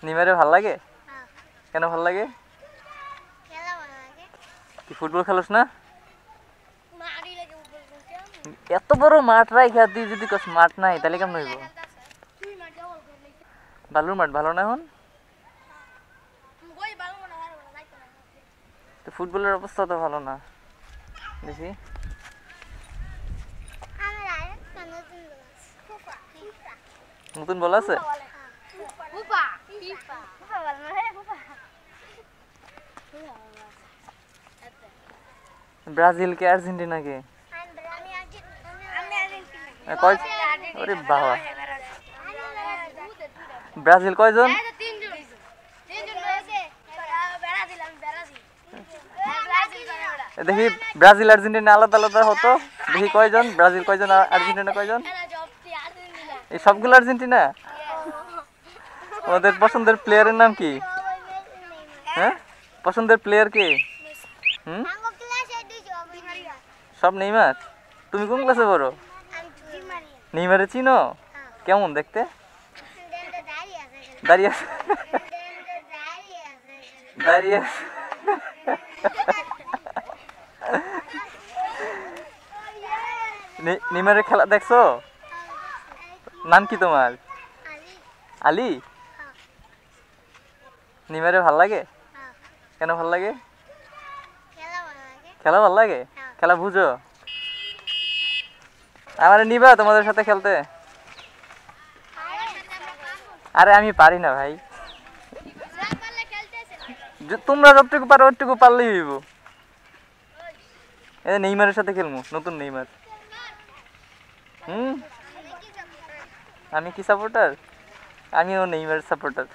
নেইমারে ভাল লাগে? কেন ভাল লাগে? কি ফুটবল খেলোস না? এত বড় মাঠ রাইখা তুই যদি কস মাঠ নাই তাহলে কেমন হইব? বালুর মাঠ ভালো না এখন? তো ফুটবলের অবস্থা তো ভালো না দেখি। নতুন বল আছে? ব্রাজিল কে আর্জেন্টিনা কে? ওরে বাবা, ব্রাজিল কয়জন? দেখি ব্রাজিল আর্জেন্টিনা আলাদা আলাদা হতো, দেখি কয়জন ব্রাজিল কয়জন আর্জেন্টিনা কয়জন? এই সবগুলো আর্জেন্টিনা? তোমাদের পছন্দের প্লেয়ারের নাম কি? হ্যাঁ, পছন্দের প্লেয়ার কে? সব নেইমার। তুমি কোন ক্লাসে পড়ো? নেইমারে চিনো? কেমন দেখতে? দাঁড়িয়ে দাঁড়িয়ে নেইমারের খেলা দেখছো? নাম কি তোমার? আলী। নেইমারে ভাল লাগে? কেন ভাল লাগে? খেলা ভাল লাগে? খেলা বুঝো? আমারে নিবা তোমাদের সাথে খেলতে? আরে আমি পারি না ভাই, তোমরা যতটুকু পারো ওটুকু পারলেই হইব। নেইমারের সাথে খেলবো, নতুন নেইমার। আমি কি সাপোর্টার? আমিও নেইমার সাপোর্টার।